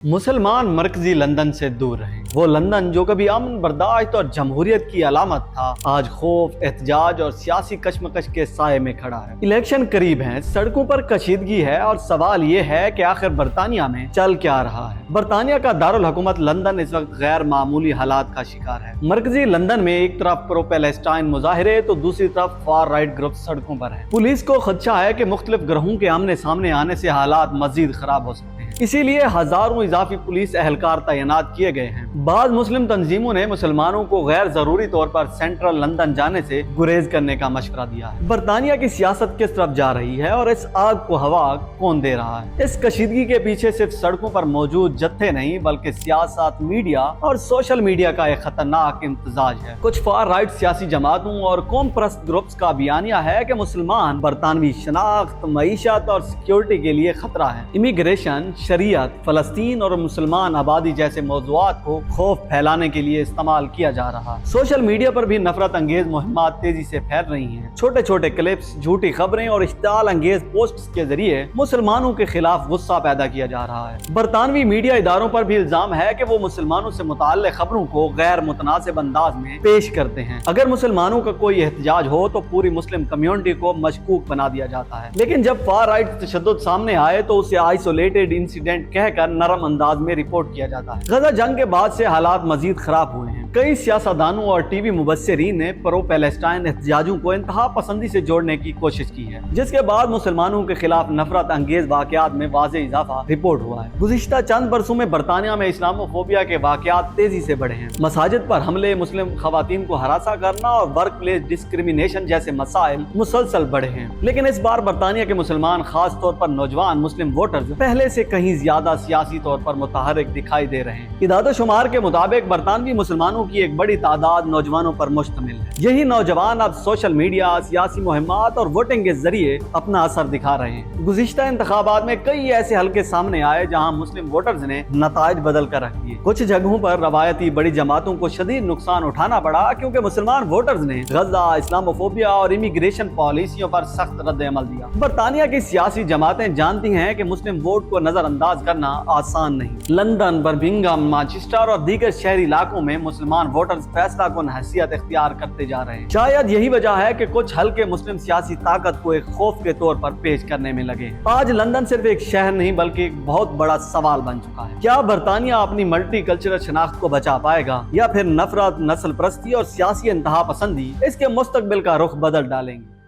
मुसलमान मरकजी लंदन से दूर रहें। वो लंदन जो कभी अमन बर्दाश्त और जमहूरियत की अलामत था, आज खौफ, एहतजाज और सियासी कशमकश के साये में खड़ा है। इलेक्शन करीब हैं, सड़कों पर कशीदगी है और सवाल ये है कि आखिर बरतानिया में चल क्या रहा है। बरतानिया का दारुल हुकूमत लंदन इस वक्त गैर मामूली हालात का शिकार है। मरकजी लंदन में एक तरफ प्रो पैलेस्टाइन मुजाहिरे तो दूसरी तरफ फार राइट ग्रुप सड़कों पर है। पुलिस को खदशा है कि मुख्तलिफ ग्रोहों के आमने सामने आने से हालात मजीद खराब हो सकते हैं, इसीलिए हजारों इजाफी पुलिस एहलकार तैनात किए गए हैं। बाद मुस्लिम तंजीमों ने मुसलमानों को गैर जरूरी तौर पर सेंट्रल लंदन जाने से गुरेज करने का मशवरा दिया है। बरतानिया की सियासत किस तरफ जा रही है और इस आग को हवा कौन दे रहा है? इस कशीदगी के पीछे सिर्फ सड़कों पर मौजूद जत्थे नहीं बल्कि सियासत, मीडिया और सोशल मीडिया का एक खतरनाक इम्तजाज है। कुछ फार राइट सियासी जमातों और कौम परस्त ग्रुप्स का बयानिया है कि मुसलमान बरतानवी शनाख्त, मईशत और सिक्योरिटी के लिए खतरा है। इमिग्रेशन, शरीयत, फलस्तीन और मुसलमान आबादी जैसे मौज़ूआत को खौफ फैलाने के लिए इस्तेमाल किया जा रहा है। सोशल मीडिया पर भी नफरत अंगेज मुहिम्मात तेजी से फैल रही हैं। छोटे छोटे क्लिप्स, झूठी खबरें और इश्तिआल अंगेज पोस्ट्स के जरिए मुसलमानों के खिलाफ गुस्सा पैदा किया जा रहा है। बरतानवी मीडिया इदारों पर भी इल्जाम है कि वो मुसलमानों से मुताल्लिक़ खबरों को गैर मुतनासिब अंदाज में पेश करते हैं। अगर मुसलमानों का कोई एहतजाज हो तो पूरी मुस्लिम कम्युनिटी को मशकूक बना दिया जाता है, लेकिन जब फार राइट तशद्दुद सामने आए तो उसे आइसोलेटेड इंसिडेंट कहकर नरम अंदाज में रिपोर्ट किया जाता है। गजा जंग के बाद से हालात मजीद खराब हुए हैं। कई सियासतदानों और टीवी मुबस्सिरीन ने प्रो पैलेस्टाइन एहतजाजों को इंतहा पसंदी से जोड़ने की कोशिश की है, जिसके बाद मुसलमानों के खिलाफ नफरत अंगेज वाकयात में वाज़ेह इजाफा रिपोर्ट हुआ है। गुज़िश्ता चंद बरसों में बरतानिया में इस्लामोफोबिया के वाकयात तेजी से बढ़े हैं। मसाजिद पर हमले, मुस्लिम खवातीन को हरासा करना और वर्क प्लेस डिस्क्रिमिनेशन जैसे मसाइल मुसलसल बढ़े हैं। लेकिन इस बार बरतानिया के मुसलमान, खास तौर पर नौजवान मुस्लिम वोटर्स पहले से कहीं ज्यादा सियासी तौर पर मुतहर्रिक दिखाई दे रहे हैं। इदाद-ओ-शुमार के मुताबिक बरतानवी मुसलमानों की एक बड़ी तादाद नौजवानों पर मुश्तमिल है। यही नौजवान अब सोशल मीडिया, सियासी मुहिम्मात और वोटिंग के जरिए अपना असर दिखा रहे हैं। गुज़िश्ता इंतखाबात में कई ऐसे हलके सामने आए जहां मुस्लिम वोटर्स ने नताइज बदल कर रख दिए। कुछ जगहों पर रवायती बड़ी जमातों को शदीद नुकसान उठाना पड़ा क्योंकि मुसलमान वोटर्स ने गजा, इस्लामोफोबिया और इमिग्रेशन पॉलिसियों पर सख्त रद्द अमल दिया। बरतानिया की सियासी जमातें जानती हैं कि मुस्लिम वोट को नजरअंदाज करना आसान नहीं। लंदन, बर्मिंघम, मैनचेस्टर और दीगर शहरी इलाकों में मुसलमान वोटर्स फैसला कुन हैसियत इख्तियार करते जा रहे हैं। शायद यही वजह है कि कुछ हल्के मुस्लिम सियासी ताकत को एक खौफ के तौर पर पेश करने में लगे। आज लंदन सिर्फ एक शहर नहीं बल्कि एक बहुत बड़ा सवाल बन चुका है। क्या बरतानिया अपनी मल्टी कल्चरल शनाख्त को बचा पाएगा या फिर नफरत, नस्ल परस्ती और सियासी इंतहा पसंदी इसके मुस्तकबिल का रुख बदल डालेंगे?